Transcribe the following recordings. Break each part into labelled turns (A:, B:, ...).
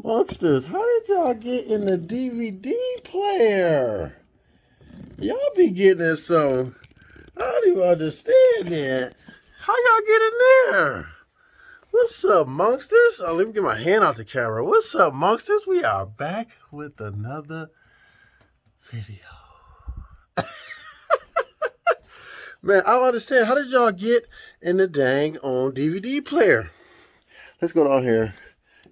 A: Monsters, how did y'all get in the DVD player? Y'all be getting in some. I don't even understand that. How y'all get in there? What's up, monsters? Oh, let me get my hand out the camera. What's up, monsters? We are back with another video. Man, I don't understand. How did y'all get in the dang on DVD player? Let's go down here.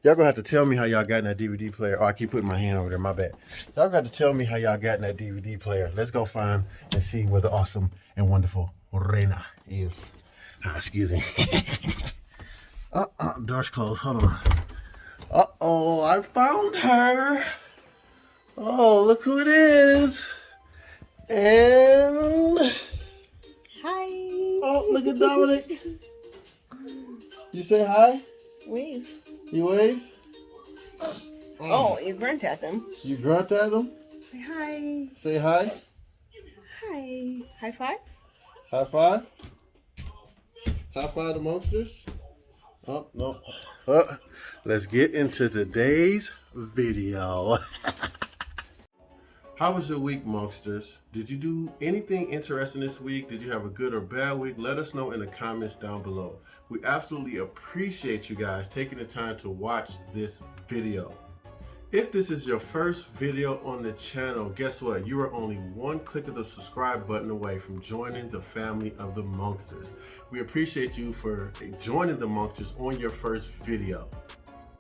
A: Y'all gonna have to tell me how y'all got in that DVD player. Oh, I keep putting my hand over there, my bad. Y'all got to tell me how y'all got in that DVD player. Let's go find and see where the awesome and wonderful Reina is. Excuse me. Door's closed, hold on. Uh-oh, I found her. Oh, look who it is. And...
B: Hi.
A: Oh, look at Dominic. You say hi?
B: Wave.
A: You wave?
B: Oh, you grunt at them.
A: You grunt at them?
B: Say hi.
A: Say hi.
B: Hi. High five?
A: High five. High five the monsters. Oh, no. Let's get into today's video. How was your week, monsters? Did you do anything interesting this week? Did you have a good or bad week? Let us know in the comments down below. We absolutely appreciate you guys taking the time to watch this video. If this is your first video on the channel, guess what? You are only one click of the subscribe button away from joining the family of the Monsters. We appreciate you for joining the Monsters on your first video.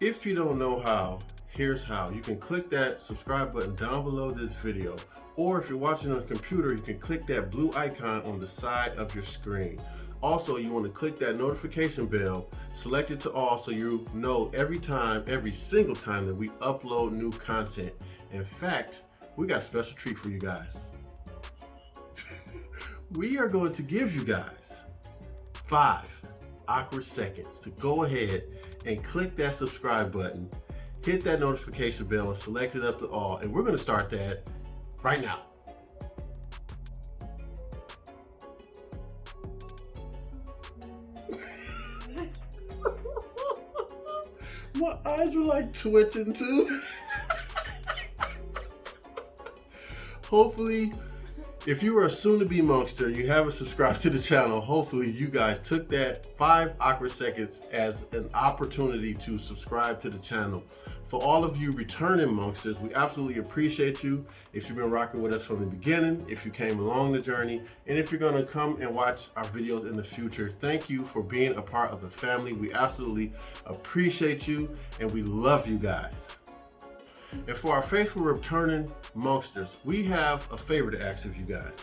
A: If you don't know how, here's how. You can click that subscribe button down below this video, or if you're watching on a computer, you can click that blue icon on the side of your screen. Also, you want to click that notification bell, select it to all so you know every single time that we upload new content. In fact, we got a special treat for you guys. We are going to give you guys 5 awkward seconds to go ahead and click that subscribe button, hit that notification bell and select it up to all. And we're going to start that right now. My eyes were like twitching too. Hopefully, if you are a soon-to-be monster, you haven't subscribed to the channel, hopefully you guys took that 5 awkward seconds as an opportunity to subscribe to the channel. For all of you returning monsters, we absolutely appreciate you. If you've been rocking with us from the beginning, if you came along the journey, and if you're gonna come and watch our videos in the future, thank you for being a part of the family. We absolutely appreciate you and we love you guys. And for our faithful returning monsters, we have a favor to ask of you guys.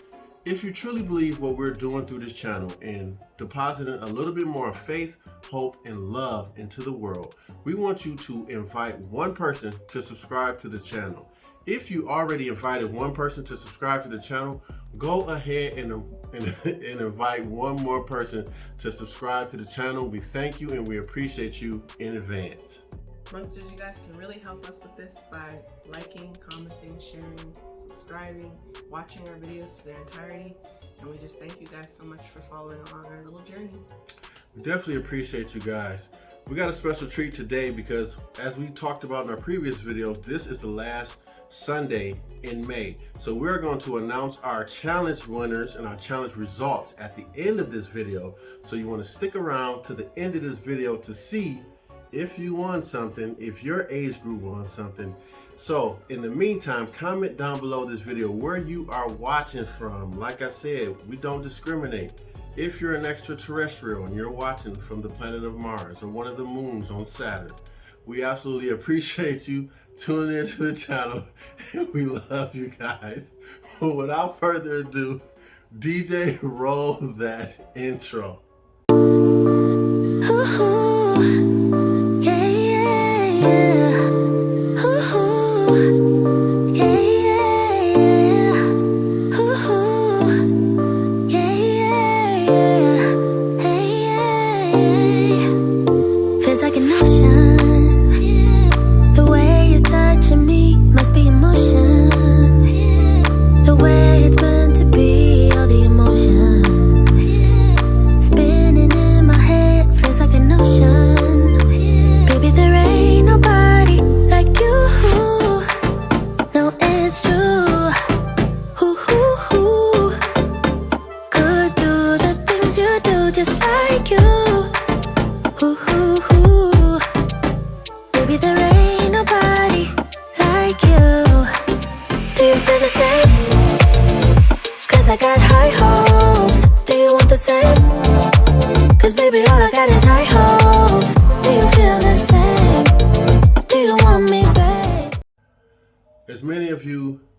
A: If you truly believe what we're doing through this channel and depositing a little bit more faith, hope, and love into the world, we want you to invite one person to subscribe to the channel. If you already invited one person to subscribe to the channel, go ahead and invite one more person to subscribe to the channel. We thank you and we appreciate you in advance.
C: Monsters, you guys can really help us with this by liking, commenting, sharing, subscribing, watching our videos to their entirety. And we just thank you guys so much for following along our little journey.
A: We definitely appreciate you guys. We got a special treat today because as we talked about in our previous video, this is the last Sunday in May. So we're going to announce our challenge winners and our challenge results at the end of this video. So you want to stick around to the end of this video to see if you won something, if your age group won something. So in the meantime, comment down below this video where you are watching from. Like I said, we don't discriminate. If you're an extraterrestrial and you're watching from the planet of Mars or one of the moons on Saturn, we absolutely appreciate you tuning into the channel and we love you guys. But without further ado, DJ, roll that intro.
D: Spinning in my head.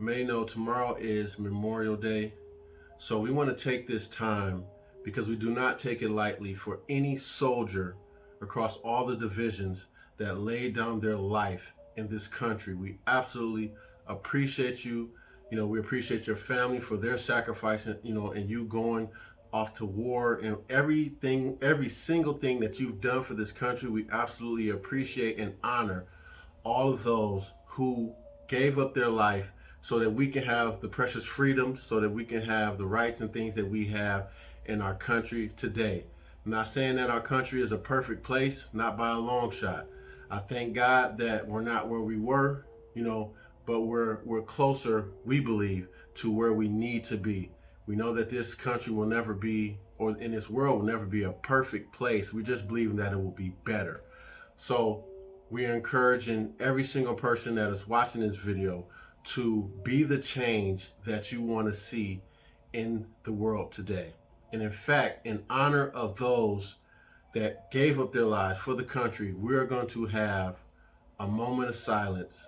A: may know, tomorrow is Memorial Day. So we want to take this time, because we do not take it lightly, for any soldier across all the divisions that laid down their life in this country. We absolutely appreciate you. We appreciate your family for their sacrifice, and you going off to war, and everything, every single thing that you've done for this country. We absolutely appreciate and honor all of those who gave up their life so that we can have the precious freedoms, so that we can have the rights and things that we have in our country today. I'm not saying that our country is a perfect place, not by a long shot. I thank God that we're not where we were, but we're closer, we believe, to where we need to be. We know that this country will never be, or in this world will never be, a perfect place. We just believe that it will be better. So we are encouraging every single person that is watching this video to be the change that you want to see in the world today. And in fact, in honor of those that gave up their lives for the country, we're going to have a moment of silence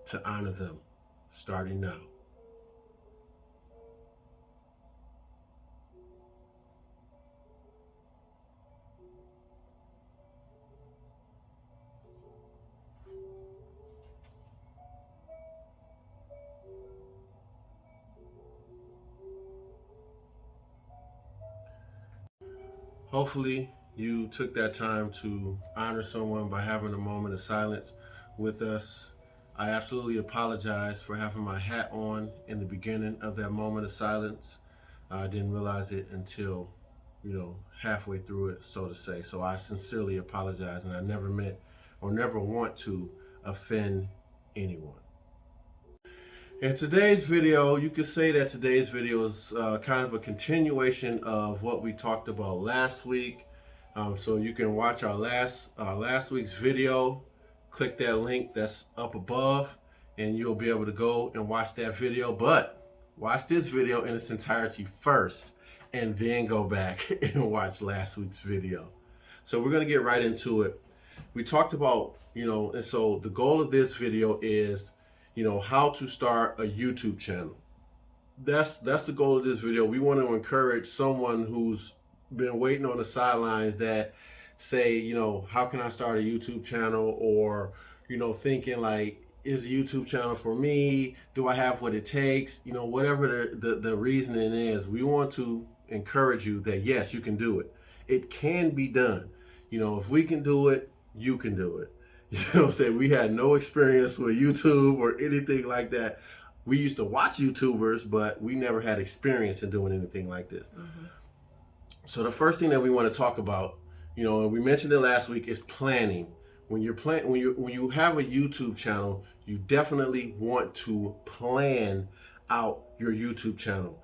A: to honor them, starting now. Hopefully you took that time to honor someone by having a moment of silence with us. I absolutely apologize for having my hat on in the beginning of that moment of silence. I didn't realize it until, halfway through it, so to say. So I sincerely apologize, and I never meant or never want to offend anyone. In today's video, you could say that today's video is kind of a continuation of what we talked about last week. So you can watch our last week's video. Click that link that's up above, and you'll be able to go and watch that video. But watch this video in its entirety first, and then go back and watch last week's video. So we're gonna get right into it. We talked about, and so the goal of this video is, how to start a YouTube channel. That's the goal of this video. We want to encourage someone who's been waiting on the sidelines, that say, how can I start a YouTube channel? Or, thinking like, is a YouTube channel for me? Do I have what it takes? Whatever the reasoning is, we want to encourage you that yes, you can do it. It can be done. If we can do it, you can do it. What I'm saying? We had no experience with YouTube or anything like that. We used to watch YouTubers, but we never had experience in doing anything like this. Mm-hmm. So the first thing that we want to talk about, and we mentioned it last week, is planning. When you have a YouTube channel, you definitely want to plan out your YouTube channel.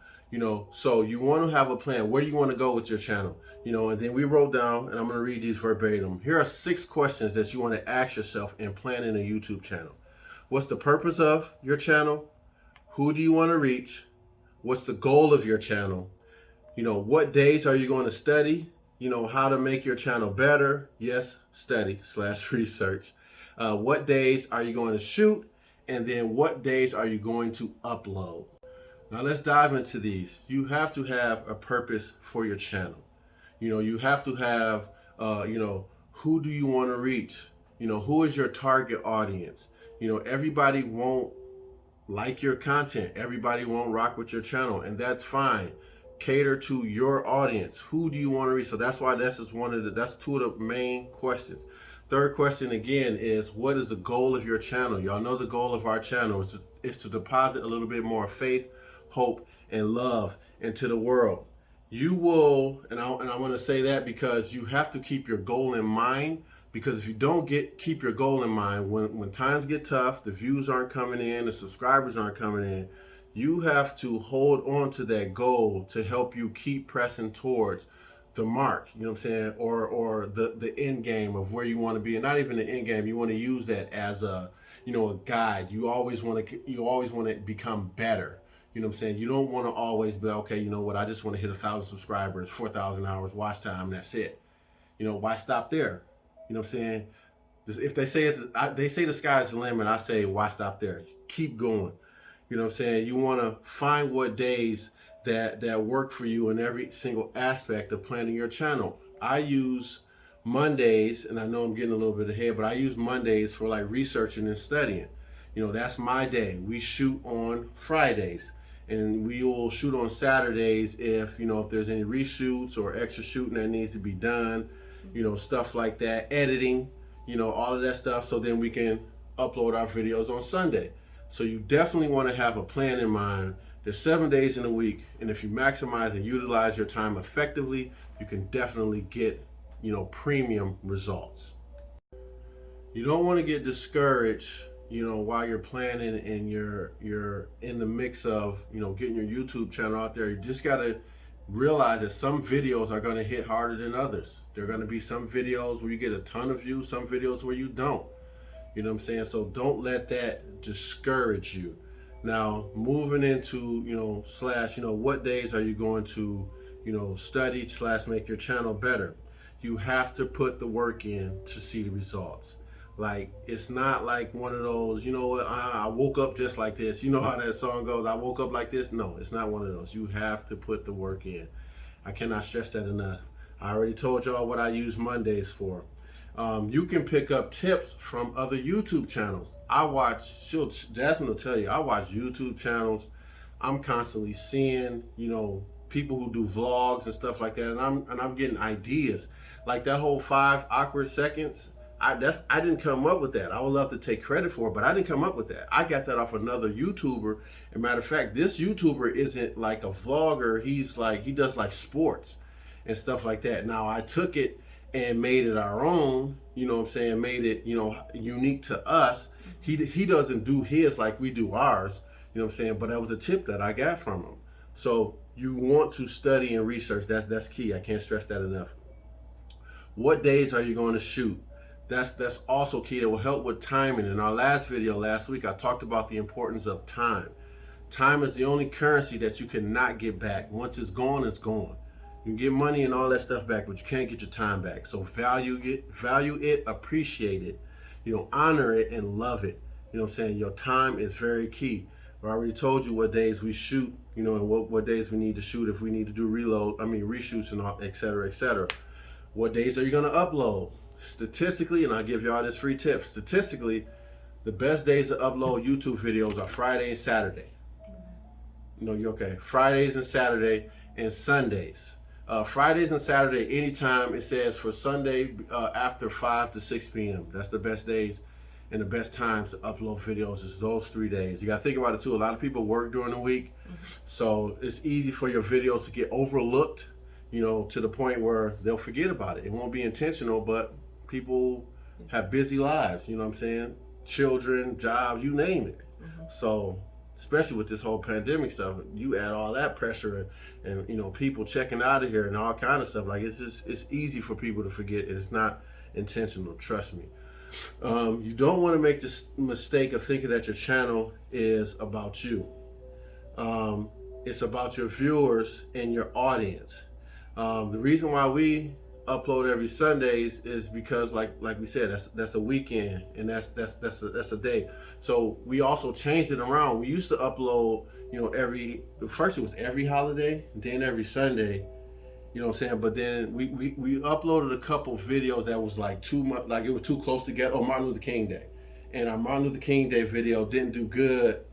A: So you want to have a plan. Where do you want to go with your channel? And then we wrote down, and I'm going to read these verbatim. Here are 6 questions that you want to ask yourself in planning a YouTube channel. What's the purpose of your channel? Who do you want to reach? What's the goal of your channel? What days are you going to study? How to make your channel better. Yes, study/research. What days are you going to shoot? And then what days are you going to upload? Now let's dive into these. You have to have a purpose for your channel. You have to have, who do you want to reach? Who is your target audience? Everybody won't like your content. Everybody won't rock with your channel, and that's fine. Cater to your audience. Who do you want to reach? So that's why that's 2 of the main questions. Third question again is, what is the goal of your channel? Y'all know the goal of our channel is to deposit a little bit more faith, hope, and love into the world. You will, and I want to say that because you have to keep your goal in mind, because if you don't keep your goal in mind, when times get tough, the views aren't coming in, the subscribers aren't coming in, you have to hold on to that goal to help you keep pressing towards the mark, you know what I'm saying, or the end game of where you want to be. And not even the end game, you want to use that as a guide. You always want to become better. You know what I'm saying? You don't want to always be, okay, you know what, I just want to hit 1,000 subscribers, 4,000 hours watch time, that's it. Why stop there? You know what I'm saying? If they say the sky's the limit, I say, why stop there? Keep going. You know what I'm saying? You want to find what days that work for you in every single aspect of planning your channel. I use Mondays, and I know I'm getting a little bit ahead, but I use Mondays for like researching and studying. You know, that's my day. We shoot on Fridays, and we will shoot on Saturdays if, you know, if there's any reshoots or extra shooting that needs to be done, you know, stuff like that, editing, you know, all of that stuff, so then we can upload our videos on Sunday. So you definitely want to have a plan in mind. There's 7 days in a week, and if you maximize and utilize your time effectively, you can definitely get, you know, premium results. You don't want to get discouraged, you know, while you're planning and you're in the mix of, you know, getting your YouTube channel out there. You just got to realize that some videos are going to hit harder than others. There are going to be some videos where you get a ton of views, some videos where you don't. You know what I'm saying? So don't let that discourage you. Now, moving into, you know, what days are you going to, you know, study / make your channel better? You have to put the work in to see the results. Like, it's not like one of those, you know what, I woke up just like this. You know how that song goes, I woke up like this? No, it's not one of those. You have to put the work in. I cannot stress that enough. I already told y'all what I use Mondays for. You can pick up tips from other YouTube channels. Jasmine will tell you, I watch YouTube channels. I'm constantly seeing, you know, people who do vlogs and stuff like that, and I'm getting ideas. Like that whole 5 awkward seconds. I didn't come up with that. I would love to take credit for it, but I didn't come up with that. I got that off another YouTuber. As a matter of fact, this YouTuber isn't like a vlogger. He does like sports and stuff like that. Now I took it and made it our own, you know what I'm saying, made it, you know, unique to us. He doesn't do his like we do ours, you know what I'm saying, but that was a tip that I got from him. So you want to study and research. That's key. I can't stress that enough. What days are you going to shoot? That's also key. That will help with timing. In our last video last week, I talked about the importance of time. Time is the only currency that you cannot get back. Once it's gone, it's gone. You can get money and all that stuff back, but you can't get your time back. So value it, appreciate it, you know, honor it and love it. You know what I'm saying? Your time is very key. I already told you what days we shoot, you know, and what days we need to shoot if we need to do reshoots and all, et cetera, et cetera. What days are you going to upload? Statistically, and I'll give y'all this free tip. Statistically, the best days to upload YouTube videos are Friday and Saturday. No, you're okay. Fridays and Saturday and Sundays. Fridays and Saturday, anytime. It says for Sunday after 5 to 6 p.m. That's the best days and the best times to upload videos is those 3 days. You got to think about it too. A lot of people work during the week, so it's easy for your videos to get overlooked, you know, to the point where they'll forget about it. It won't be intentional, but people have busy lives, you know what I'm saying? Children, jobs, you name it. So especially with this whole pandemic stuff, you add all that pressure and you know, people checking out of here and all kind of stuff. Like, it's easy for people to forget. It's not intentional, trust me. You don't want to make this mistake of thinking that your channel is about you. It's about your viewers and your audience. The reason why we upload every Sundays is because, like we said, that's a weekend, and that's a day. So we also changed it around. We used to upload, you know, first it was every holiday, then every Sunday, you know what I'm saying. But then we uploaded a couple videos that was like too much, like it was too close together. Oh, Martin Luther King Day, and our Martin Luther King Day video didn't do good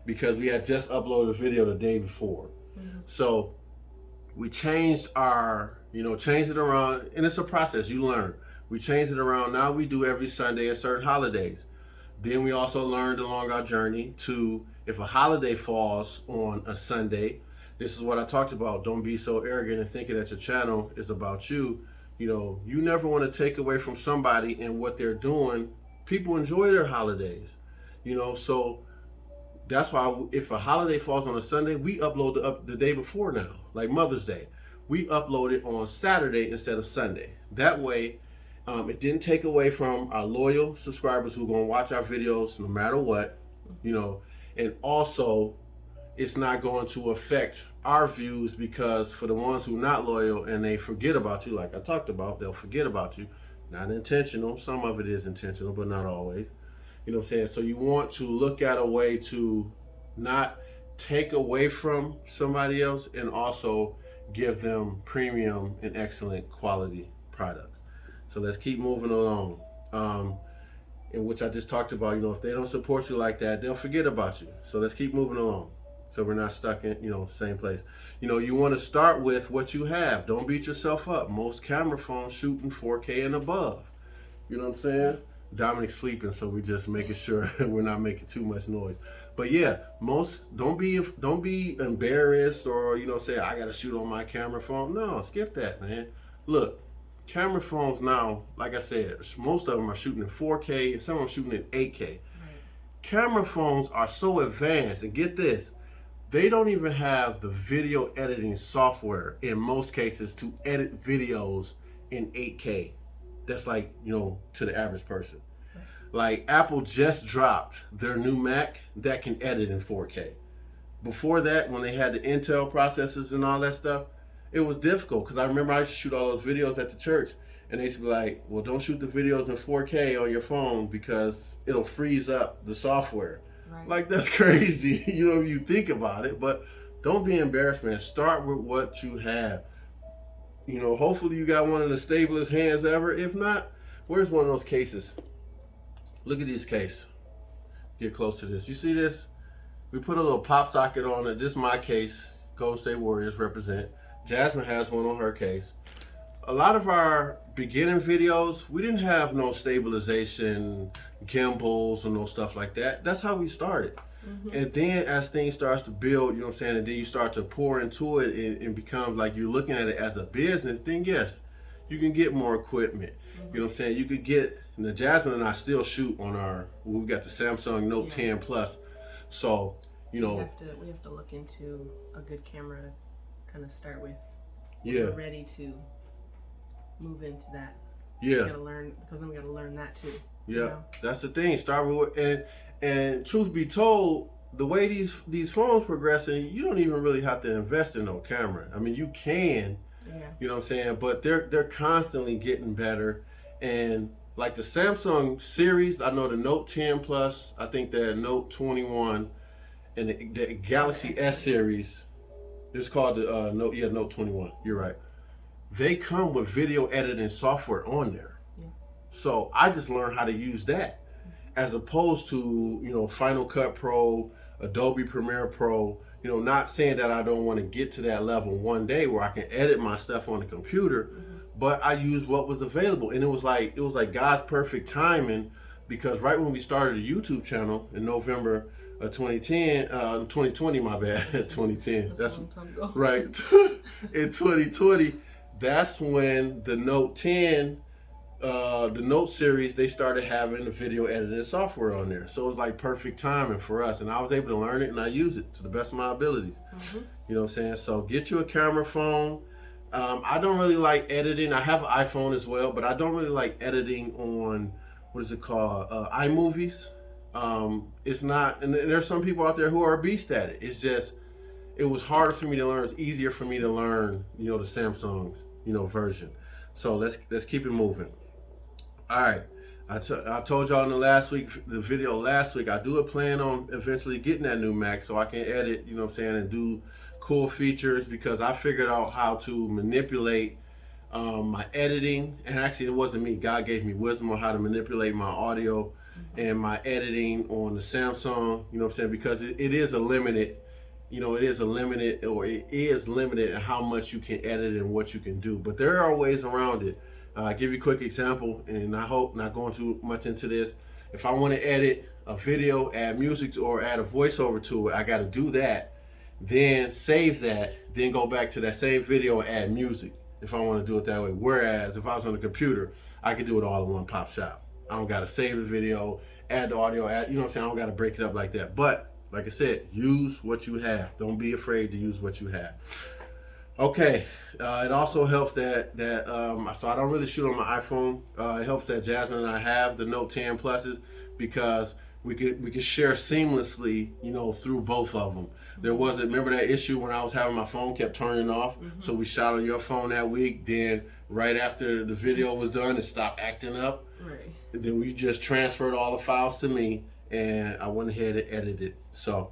A: because we had just uploaded a video the day before. So we changed it around, and it's a process, you learn. We changed it around. Now we do every Sunday at certain holidays. Then we also learned along our journey to, if a holiday falls on a Sunday, this is what I talked about. Don't be so arrogant and thinking that your channel is about you. You know, you never want to take away from somebody and what they're doing. People enjoy their holidays, you know, so that's why if a holiday falls on a Sunday, we upload the day before now, like Mother's Day. We upload it on Saturday instead of Sunday. That way, it didn't take away from our loyal subscribers who are going to watch our videos no matter what, you know, and also it's not going to affect our views, because for the ones who are not loyal and they forget about you, like I talked about, they'll forget about you. Not intentional. Some of it is intentional, but not always. You know what I'm saying? So you want to look at a way to not take away from somebody else, and also give them premium and excellent quality products. So let's keep moving along. In which I just talked about, if they don't support you like that, they'll forget about you. So let's keep moving along. So we're not stuck in, same place. You want to start with what you have. Don't beat yourself up. Most camera phones shoot in 4K and above. You know what I'm saying? Dominic's sleeping, so we're just making sure we're not making too much noise. But yeah, don't be embarrassed or say I gotta shoot on my camera phone. No, skip that, man. Look, camera phones now, like I said, most of them are shooting in 4K and some are shooting in 8K. Right. Camera phones are so advanced, and get this, they don't even have the video editing software in most cases to edit videos in 8K. That's like, to the average person. Right. Like Apple just dropped their new Mac that can edit in 4K. Before that, when they had the Intel processors and all that stuff, it was difficult because I remember I used to shoot all those videos at the church, and they used to be like, well, don't shoot the videos in 4K on your phone because it'll freeze up the software. Right. Like, that's crazy, you think about it, but don't be embarrassed, man. Start with what you have. Hopefully you got one of the stablest hands ever. If not, where's one of those cases? Look at this case. Get close to this. You see this? We put a little pop socket on it. This is my case. Golden State Warriors represent. Jasmine has one on her case. A lot of our beginning videos, we didn't have no stabilization, gimbals, or no stuff like that. That's how we started. Mm-hmm. And then as things starts to build, and then you start to pour into it and become like you're looking at it as a business, then yes, you can get more equipment. Mm-hmm. You could get, Jasmine and I still shoot on we got the Samsung Note 10 Plus. So, we have
C: to look into a good camera to kind of start with.
A: Yeah.
C: We're ready to move into that.
A: Yeah.
C: We gotta learn, because then we gotta learn that too.
A: Yeah, that's the thing. Start with, and truth be told, the way these phones progressing, you don't even really have to invest in no camera. I mean, you can, but they're constantly getting better. And like the Samsung series, I know the Note 10 Plus, I think the Note 21, and the Galaxy S series, it's called the Note 21. You're right. They come with video editing software on there. Yeah. So I just learned how to use that, as opposed to, Final Cut Pro, Adobe Premiere Pro, not saying that I don't want to get to that level one day where I can edit my stuff on the computer, but I used what was available. And it was like God's perfect timing, because right when we started a YouTube channel in November of 2020, my bad, 2010. That's a long time ago. Right. In 2020, that's when the Note 10, the Note series, they started having the video editing software on there. So it was like perfect timing for us. And I was able to learn it and I use it to the best of my abilities. Mm-hmm. You know what I'm saying? So get you a camera phone. I don't really like editing. I have an iPhone as well, but I don't really like editing on, what is it called? iMovies. It's not, and there's some people out there who are a beast at it. It's just, it was harder for me to learn. It's easier for me to learn, the Samsung's, version. So let's keep it moving. All right. I told y'all in the video last week, I do plan on eventually getting that new Mac so I can edit, and do cool features, because I figured out how to manipulate my editing. And actually, it wasn't me. God gave me wisdom on how to manipulate my audio and my editing on the Samsung, because it is a limited, it is limited in how much you can edit and what you can do. But there are ways around it. I'll give you a quick example, and I hope not going too much into this. If I want to edit a video, add music or add a voiceover to it, I got to do that, then save that, then go back to that same video and add music if I want to do it that way. Whereas if I was on the computer, I could do it all in one pop shop. I don't got to save the video, add the audio, I don't got to break it up like that. But like I said, use what you have. Don't be afraid to use what you have. Okay, it also helps that so I don't really shoot on my iPhone. It helps that Jasmine and I have the Note 10 Pluses, because we could share seamlessly, through both of them. There wasn't, remember that issue when I was having my phone kept turning off? Mm-hmm. So we shot on your phone that week. Then right after the video was done, it stopped acting up. Right. And then we just transferred all the files to me, and I went ahead and edited. So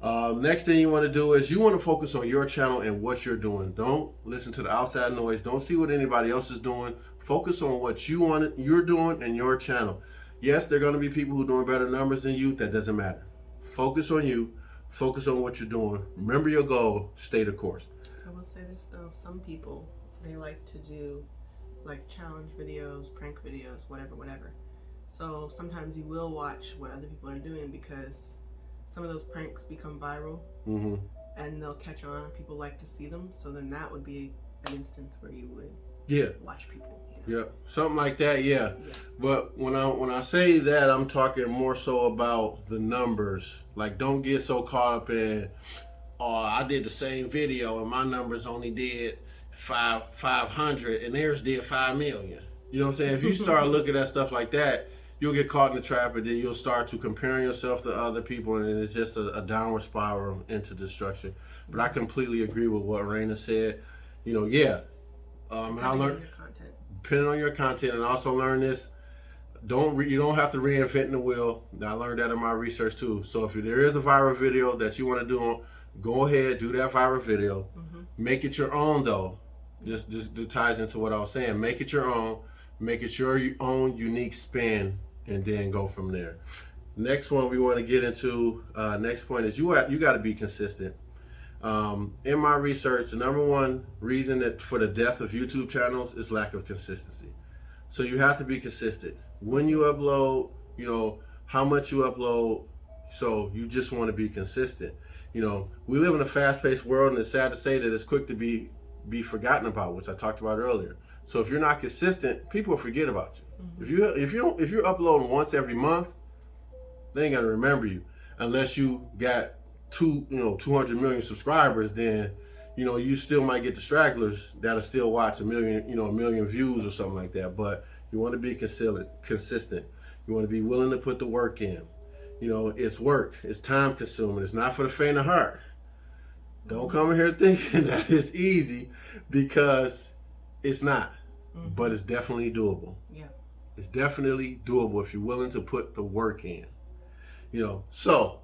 A: Next thing you want to do is you want to focus on your channel and what you're doing. Don't listen to the outside noise. Don't see what anybody else is doing. Focus on what you're doing in your channel. Yes, there are going to be people who are doing better numbers than you. That doesn't matter. Focus on you. Focus on what you're doing. Remember your goal. Stay the course.
C: I will say this though, some people, they like to do like challenge videos, prank videos, whatever. So sometimes you will watch what other people are doing because some of those pranks become viral and they'll catch on. People like to see them. So then that would be an instance where you would watch people.
A: Yeah, something like that, yeah. But when I say that, I'm talking more so about the numbers. Like, don't get so caught up in, oh, I did the same video and my numbers only did 500 and theirs did 5 million. You know what I'm saying? If you start looking at stuff like that, you'll get caught in the trap, and then you'll start to comparing yourself to other people, and it's just a downward spiral into destruction. But I completely agree with what Raina said. You know, and I learned, depending on your content, and also learn this, you don't have to reinvent the wheel. I learned that in my research too. So if there is a viral video that you want to do, go ahead, do that viral video. Make it your own though. Just ties into what I was saying. Make it your own. Make it your own unique spin, and then go from there. Next one we want to get into, next point is you got to be consistent. In my research, the number one reason that for the death of YouTube channels is lack of consistency. So you have to be consistent. When you upload, you know, how much you upload, so you just want to be consistent. You know, we live in a fast-paced world, and it's sad to say that it's quick to be forgotten about, which I talked about earlier. So if you're not consistent, people will forget about you. If you're uploading once every month, they ain't gonna remember you unless you got 200 million subscribers. Then you still might get the stragglers that'll still watch a million views or something like that. But you want to be consistent. You want to be willing to put the work in. It's work. It's time consuming. It's not for the faint of heart. Don't come in here thinking that it's easy, because it's not. But it's definitely doable. Yeah. It's definitely doable if you're willing to put the work in. So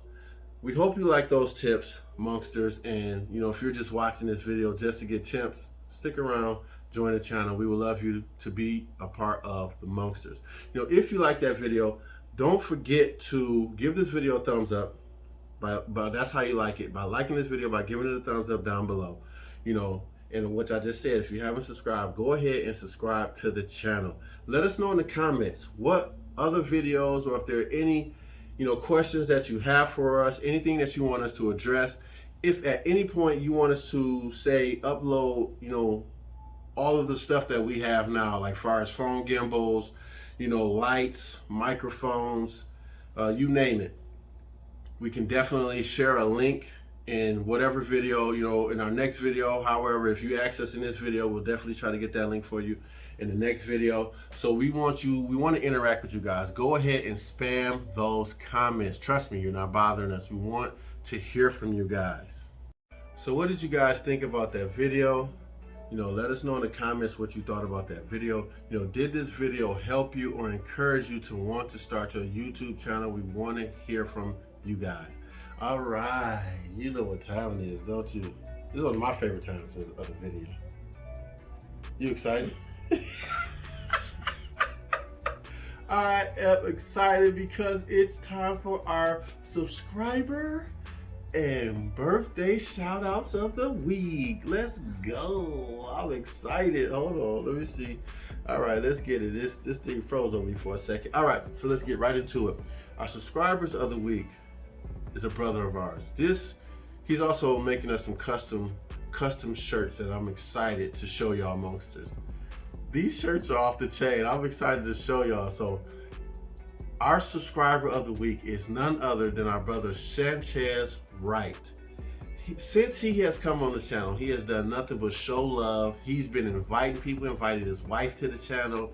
A: we hope you like those tips, Monksters. And if you're just watching this video just to get tips, stick around, join the channel. We would love you to be a part of the Monksters. If you like that video, don't forget to give this video a thumbs up. But that's how you like it, by liking this video, by giving it a thumbs up down below. And what I just said, if you haven't subscribed, go ahead and subscribe to the channel. Let us know in the comments what other videos, or if there are any questions that you have for us, anything that you want us to address. If at any point you want us to say upload all of the stuff that we have now, like far as phone gimbals, lights, microphones, you name it, we can definitely share a link in whatever video, in our next video. However, if you access in this video, we'll definitely try to get that link for you in the next video. So we want to interact with you guys. Go ahead and spam those comments. Trust me, you're not bothering us. We want to hear from you guys. So what did you guys think about that video? Let us know in the comments what you thought about that video. Did this video help you or encourage you to want to start your YouTube channel? We want to hear from you guys. All right, you know what time it is, don't you? This is one of my favorite times of the video. You excited? I am excited because it's time for our subscriber and birthday shout outs of the week. Let's go. I'm excited. Hold on, let me see. All right, let's get it. This thing froze on me for a second. All right, so let's get right into it. Our subscribers of the week is a brother of ours. He's also making us some custom shirts that I'm excited to show y'all, Monksters. These shirts are off the chain. I'm excited to show y'all. So our subscriber of the week is none other than our brother Sanchez Wright. Since he has come on the channel, he has done nothing but show love. He's been inviting people, invited his wife to the channel.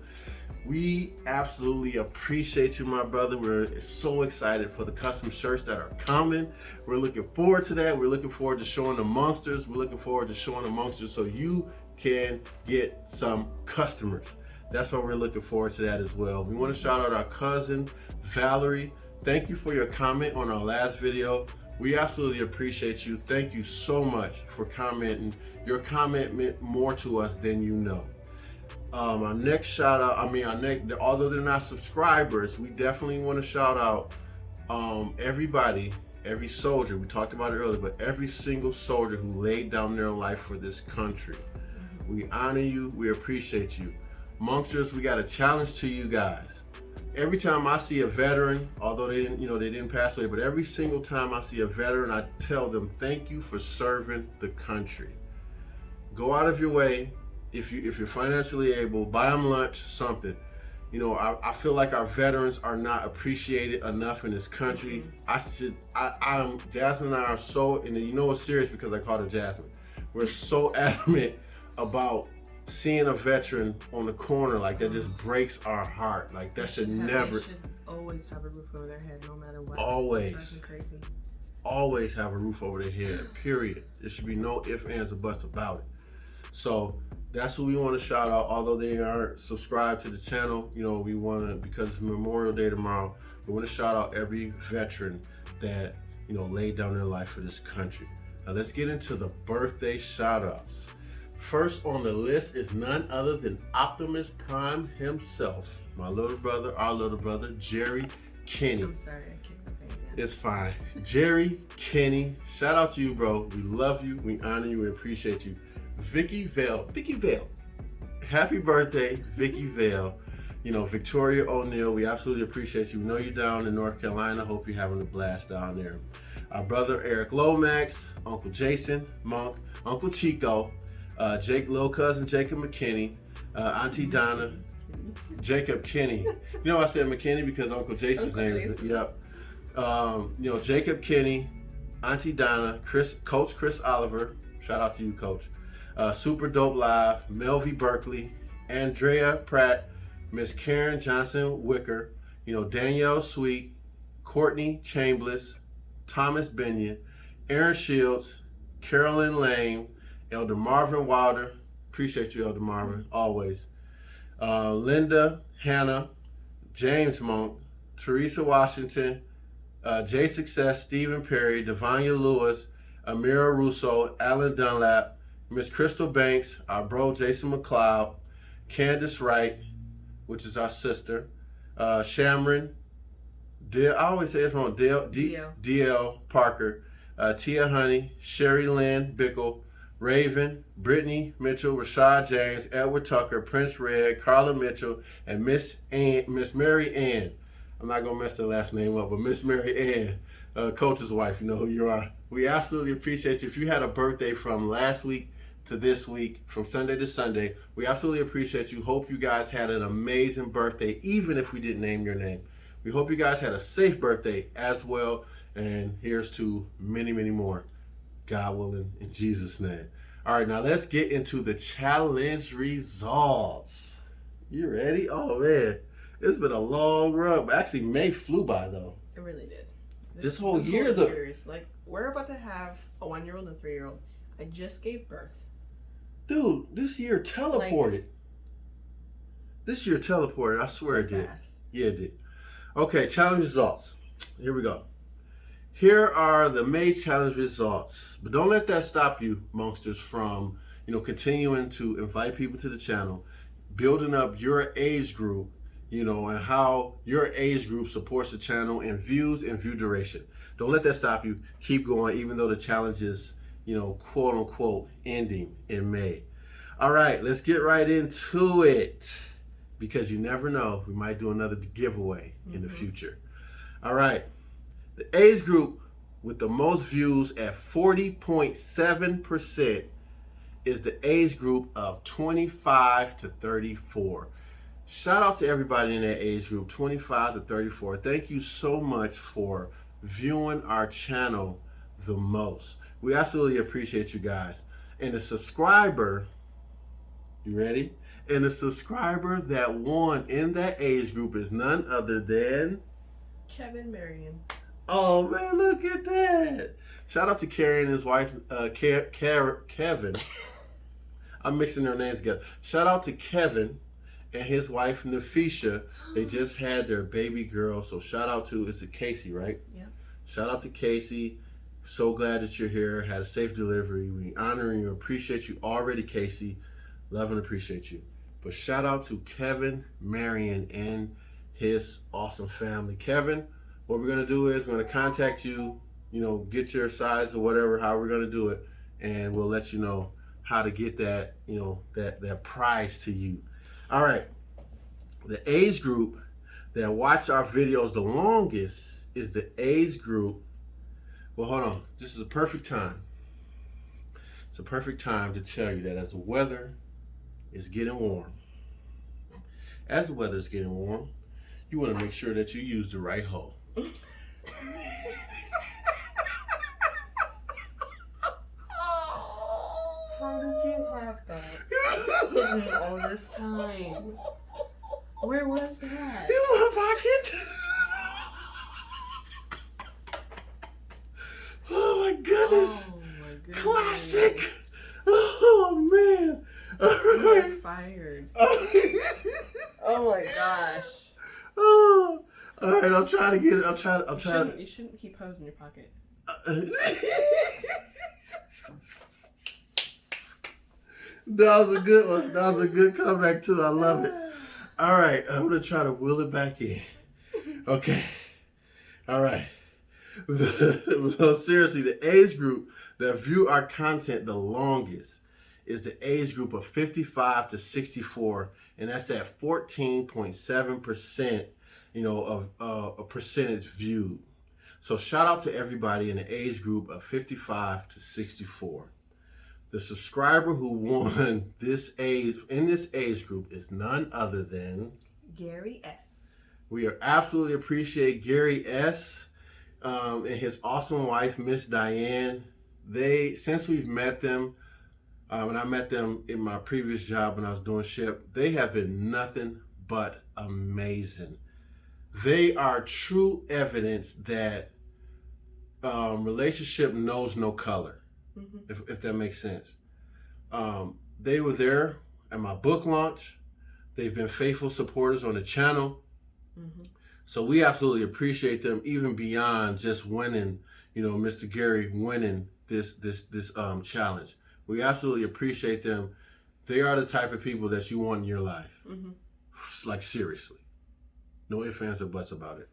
A: We absolutely appreciate you, my brother. We're so excited for the custom shirts that are coming. We're looking forward to that. We're looking forward to showing the Monksters. We're looking forward to showing the Monksters so you can get some customers. That's why we're looking forward to that as well. We want to shout out our cousin, Valerie. Thank you for your comment on our last video. We absolutely appreciate you. Thank you so much for commenting. Your comment meant more to us than you know. Our next shout out, although they're not subscribers, we definitely want to shout out everybody, every soldier. We talked about it earlier, but every single soldier who laid down their life for this country. We honor you. We appreciate you. Monksters, we got a challenge to you guys. Every time I see a veteran, although they didn't pass away, but every single time I see a veteran, I tell them, thank you for serving the country. Go out of your way, if you're financially able, buy them lunch, something. I feel like our veterans are not appreciated enough in this country. Jasmine and I are so, and it's serious because I called her Jasmine. We're so adamant about seeing a veteran on the corner, like that just breaks our heart. Like that should never.
C: They should always have a roof over their head, no matter what.
A: Always.
C: Crazy.
A: Always have a roof over their head. Period. There should be no ifs, ands, or buts about it. So that's who we want to shout out. Although they aren't subscribed to the channel, we want to, because it's Memorial Day tomorrow. We want to shout out every veteran that laid down their life for this country. Now let's get into the birthday shout outs. First on the list is none other than Optimus Prime himself, our little brother, Jerry Kenny.
C: I'm sorry, I kicked the thing again.
A: It's fine. Jerry Kenny, shout out to you, bro. We love you, we honor you, we appreciate you. Vicky Vale, happy birthday, Vicky Vale. Victoria O'Neill, we absolutely appreciate you. We know you're down in North Carolina. Hope you're having a blast down there. Our brother Eric Lomax, Uncle Jason, Monk, Uncle Chico, little cousin Jacob McKinney, Auntie Donna, Jacob Kinney. I said McKinney because Uncle Jason's name is, yep. Jacob Kinney, Auntie Donna, Coach Chris Oliver, shout out to you, Coach. Super Dope Live, Melvie Berkeley, Andrea Pratt, Miss Karen Johnson Wicker, Danielle Sweet, Courtney Chambliss, Thomas Binion, Aaron Shields, Carolyn Lane, Elder Marvin Wilder, appreciate you, Elder Marvin, always. Linda Hannah, James Monk, Teresa Washington, Jay Success, Stephen Perry, Devanya Lewis, Amira Russo, Alan Dunlap, Miss Crystal Banks, our bro Jason McLeod, Candace Wright, which is our sister, Shamron, I always say it's wrong, DL Parker, Tia Honey, Sherry Lynn Bickle, Raven, Brittany Mitchell, Rashad James, Edward Tucker, Prince Red, Carla Mitchell, and Miss Mary Ann. I'm not gonna mess the last name up, but Miss Mary Ann, Coach's wife, you know who you are. We absolutely appreciate you. If you had a birthday from last week to this week, from Sunday to Sunday, we absolutely appreciate you. Hope you guys had an amazing birthday, even if we didn't name your name. We hope you guys had a safe birthday as well, and here's to many, many more. God willing, in Jesus' name. All right, now let's get into the challenge results. You ready? Oh man, it's been a long run. Actually, May flew by though.
C: It really did.
A: This whole year, though.
C: Like, we're about to have a 1-year-old and a 3-year-old. I just gave birth.
A: Dude, this year teleported. I swear it did.
C: Fast.
A: Yeah, it did. Okay, challenge results. Here we go. Here are the May challenge results. But don't let that stop you, Monksters, from continuing to invite people to the channel, building up your age group, and how your age group supports the channel in views and view duration. Don't let that stop you. Keep going, even though the challenge is, quote unquote, ending in May. All right, let's get right into it, because you never know, we might do another giveaway in the future. All right. The age group with the most views at 40.7% is the age group of 25 to 34. Shout out to everybody in that age group, 25 to 34. Thank you so much for viewing our channel the most. We absolutely appreciate you guys. And the subscriber, you ready? And the subscriber that won in that age group is none other than
C: Kevin Marion.
A: Oh man, look at that! Shout out to Carrie and his wife, Kevin. I'm mixing their names together. Shout out to Kevin and his wife, Nafisha. They just had their baby girl. So shout out to, is it Casey, right?
C: Yeah.
A: Shout out to Casey. So glad that you're here. Had a safe delivery. We honor you, appreciate you already, Casey. Love and appreciate you. But shout out to Kevin, Marion, and his awesome family. Kevin, what we're gonna do is we're gonna contact you, get your size or whatever, how we're gonna do it, and we'll let you know how to get that, that prize to you. All right. The age group that watch our videos the longest is the age group. Well, hold on. This is a perfect time. It's a perfect time to tell you that as the weather is getting warm, you want to make sure that you use the right hole.
C: How did you have that hidden all this time? Where was that?
A: In my pocket. Oh my goodness. Classic. Oh man.
C: You are fired. Oh my gosh.
A: Oh. All right, I'm trying to get it.
C: You shouldn't keep hoes in your pocket.
A: That was a good one. That was a good comeback too. I love it. All right, I'm gonna try to wheel it back in. Okay. All right. No, seriously, the age group that view our content the longest is the age group of 55 to 64, and that's at 14.7%, of a percentage viewed. So shout out to everybody in the age group of 55 to 64. The subscriber who won in this age group is none other than
C: Gary S.
A: We absolutely appreciate Gary S. And his awesome wife, Miss Diane. Since we've met them, and I met them in my previous job when I was doing ship, they have been nothing but amazing. They are true evidence that relationship knows no color, if that makes sense. They were there at my book launch. They've been faithful supporters on the channel. So we absolutely appreciate them, even beyond just winning, Mr. Gary winning this challenge. We absolutely appreciate them. They are the type of people that you want in your life. Like, seriously. No ifs, ands, or buts about it.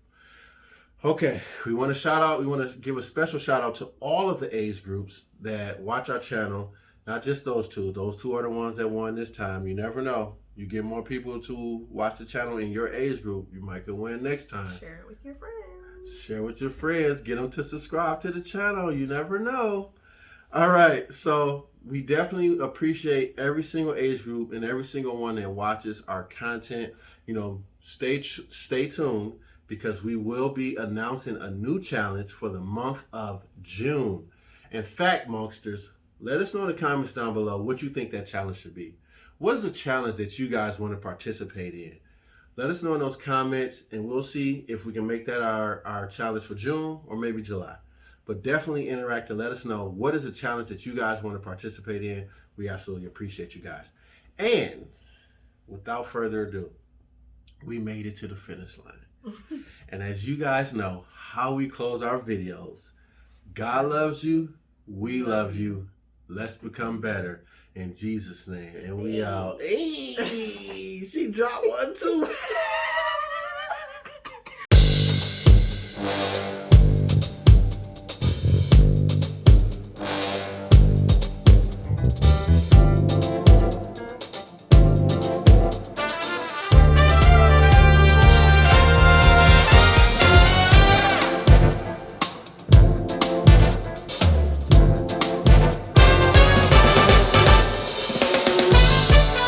A: Okay, we want to give a special shout out to all of the age groups that watch our channel. Not just those two. Those two are the ones that won this time. You never know. You get more people to watch the channel in your age group, you might could win next time.
C: Share it with your friends.
A: Share with your friends. Get them to subscribe to the channel. You never know. All right. So we definitely appreciate every single age group and every single one that watches our content. Stay tuned, because we will be announcing a new challenge for the month of June. In fact, Monksters, let us know in the comments down below what you think that challenge should be. What is a challenge that you guys want to participate in? Let us know in those comments, and we'll see if we can make that our challenge for June or maybe July. But definitely interact and let us know what is a challenge that you guys want to participate in. We absolutely appreciate you guys. And without further ado, we made it to the finish line. And as you guys know how we close our videos, God loves you, we love you, let's become better in Jesus' name. And we out. Hey, she dropped one too.